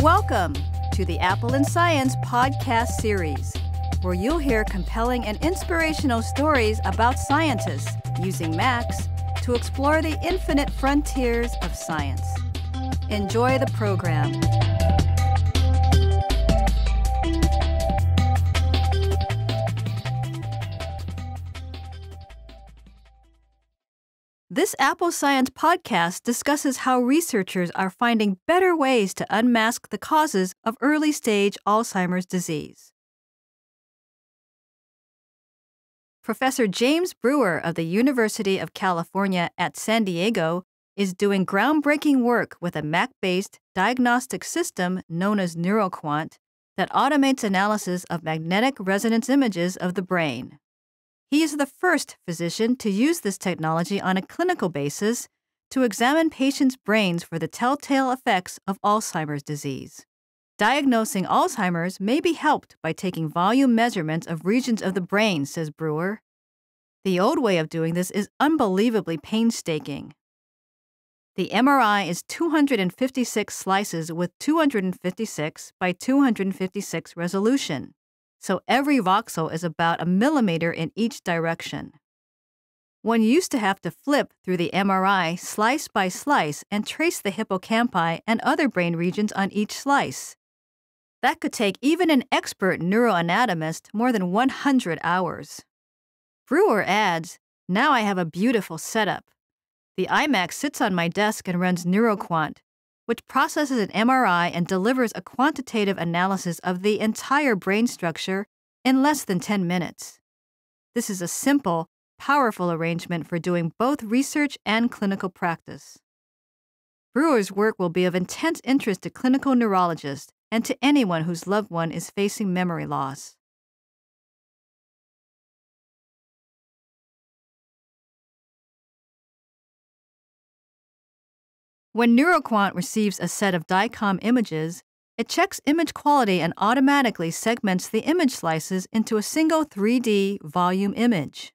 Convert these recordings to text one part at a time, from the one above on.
Welcome to the Apple in Science podcast series, where you'll hear compelling and inspirational stories about scientists using Macs to explore the infinite frontiers of science. Enjoy the program. This Apple Science podcast discusses how researchers are finding better ways to unmask the causes of early-stage Alzheimer's disease. Professor James Brewer of the University of California at San Diego is doing groundbreaking work with a Mac-based diagnostic system known as NeuroQuant that automates analysis of magnetic resonance images of the brain. He is the first physician to use this technology on a clinical basis to examine patients' brains for the telltale effects of Alzheimer's disease. Diagnosing Alzheimer's may be helped by taking volume measurements of regions of the brain, says Brewer. The old way of doing this is unbelievably painstaking. The MRI is 256 slices with 256 by 256 resolution. So every voxel is about a millimeter in each direction. One used to have to flip through the MRI slice by slice and trace the hippocampi and other brain regions on each slice. That could take even an expert neuroanatomist more than 100 hours. Brewer adds, "Now I have a beautiful setup. The iMac sits on my desk and runs NeuroQuant, which processes an MRI and delivers a quantitative analysis of the entire brain structure in less than 10 minutes. This is a simple, powerful arrangement for doing both research and clinical practice." Brewer's work will be of intense interest to clinical neurologists and to anyone whose loved one is facing memory loss. When NeuroQuant receives a set of DICOM images, it checks image quality and automatically segments the image slices into a single 3D volume image.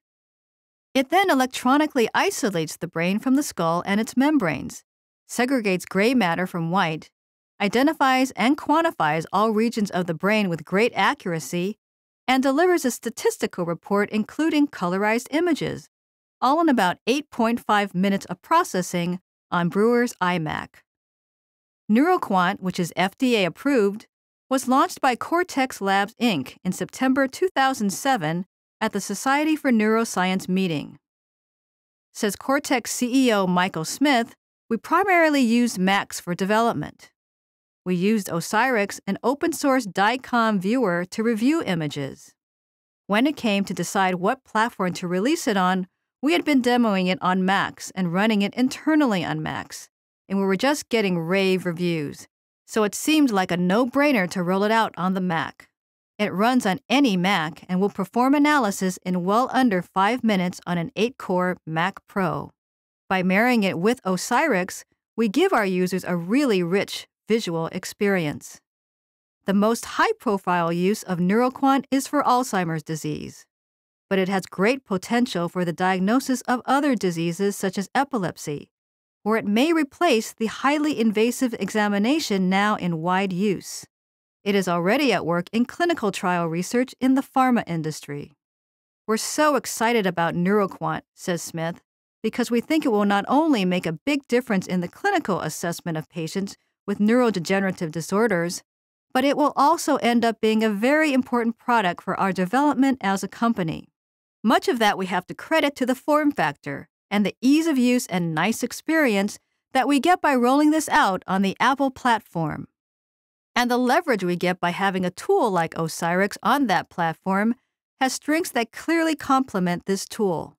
It then electronically isolates the brain from the skull and its membranes, segregates gray matter from white, identifies and quantifies all regions of the brain with great accuracy, and delivers a statistical report including colorized images, all in about 8.5 minutes of processing on Brewer's iMac. NeuroQuant, which is FDA approved, was launched by Cortex Labs, Inc. in September 2007 at the Society for Neuroscience meeting. Says Cortex CEO Michael Smith, "We primarily used Macs for development. We used Osirix, an open-source DICOM viewer, to review images. When it came to decide what platform to release it on, we had been demoing it on Macs and running it internally on Macs, and we were just getting rave reviews, so it seemed like a no-brainer to roll it out on the Mac. It runs on any Mac and will perform analysis in well under 5 minutes on an 8-core Mac Pro. By marrying it with Osirix, we give our users a really rich visual experience." The most high-profile use of NeuroQuant is for Alzheimer's disease, but it has great potential for the diagnosis of other diseases such as epilepsy, where it may replace the highly invasive examination now in wide use. It is already at work in clinical trial research in the pharma industry. "We're so excited about NeuroQuant," says Smith, "because we think it will not only make a big difference in the clinical assessment of patients with neurodegenerative disorders, but it will also end up being a very important product for our development as a company. Much of that we have to credit to the form factor and the ease of use and nice experience that we get by rolling this out on the Apple platform. And the leverage we get by having a tool like Osirix on that platform has strengths that clearly complement this tool.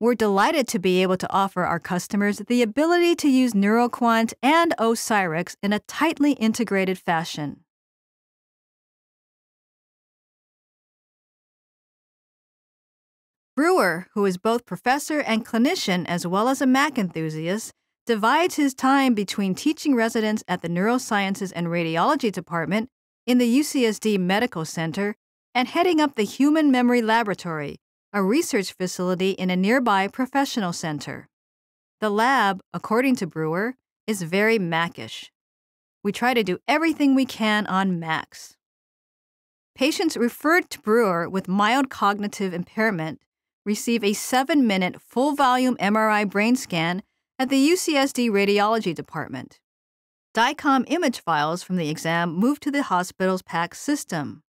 We're delighted to be able to offer our customers the ability to use NeuroQuant and Osirix in a tightly integrated fashion." Brewer, who is both professor and clinician as well as a Mac enthusiast, divides his time between teaching residents at the Neurosciences and Radiology Department in the UCSD Medical Center and heading up the Human Memory Laboratory, a research facility in a nearby professional center. The lab, according to Brewer, is very Mac-ish. We try to do everything we can on max. Patients referred to Brewer with mild cognitive impairment receive a 7-minute full-volume MRI brain scan at the UCSD Radiology Department. DICOM image files from the exam move to the hospital's PACS system.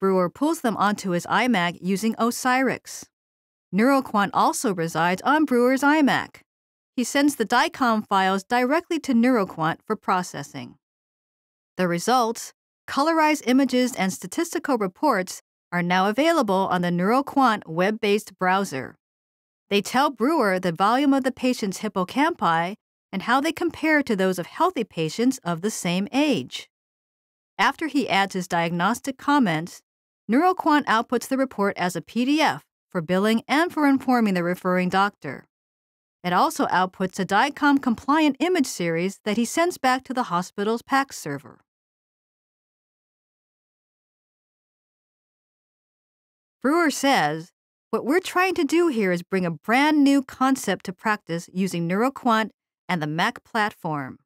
Brewer pulls them onto his iMac using Osirix. NeuroQuant also resides on Brewer's iMac. He sends the DICOM files directly to NeuroQuant for processing. The results, colorized images and statistical reports, are now available on the NeuroQuant web-based browser. They tell Brewer the volume of the patient's hippocampi and how they compare to those of healthy patients of the same age. After he adds his diagnostic comments, NeuroQuant outputs the report as a PDF for billing and for informing the referring doctor. It also outputs a DICOM-compliant image series that he sends back to the hospital's PACS server. Brewer says, "What we're trying to do here is bring a brand new concept to practice using NeuroQuant and the Mac platform."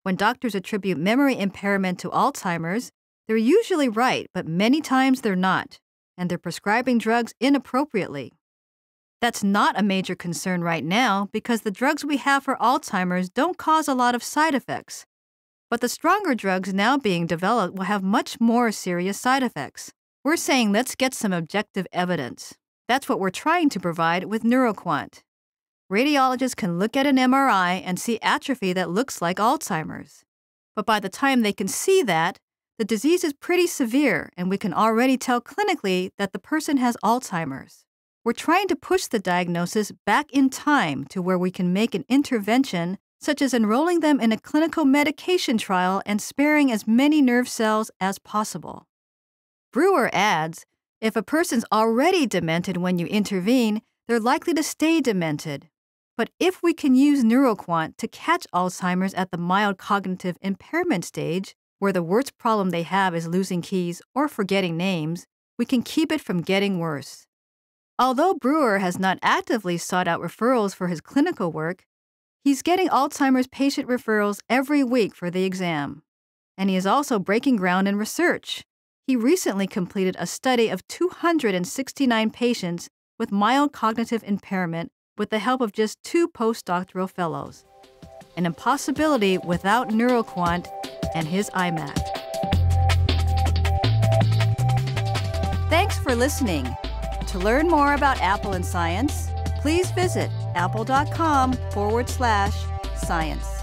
When doctors attribute memory impairment to Alzheimer's, they're usually right, but many times they're not, and they're prescribing drugs inappropriately. That's not a major concern right now because the drugs we have for Alzheimer's don't cause a lot of side effects. But the stronger drugs now being developed will have much more serious side effects. We're saying let's get some objective evidence. That's what we're trying to provide with NeuroQuant. Radiologists can look at an MRI and see atrophy that looks like Alzheimer's. But by the time they can see that, the disease is pretty severe and we can already tell clinically that the person has Alzheimer's. We're trying to push the diagnosis back in time to where we can make an intervention, such as enrolling them in a clinical medication trial and sparing as many nerve cells as possible. Brewer adds, if a person's already demented when you intervene, they're likely to stay demented. But if we can use NeuroQuant to catch Alzheimer's at the mild cognitive impairment stage, where the worst problem they have is losing keys or forgetting names, we can keep it from getting worse. Although Brewer has not actively sought out referrals for his clinical work, he's getting Alzheimer's patient referrals every week for the exam. And he is also breaking ground in research. He recently completed a study of 269 patients with mild cognitive impairment with the help of just 2 postdoctoral fellows. An impossibility without NeuroQuant and his iMac. Thanks for listening. To learn more about Apple and science, please visit apple.com/science.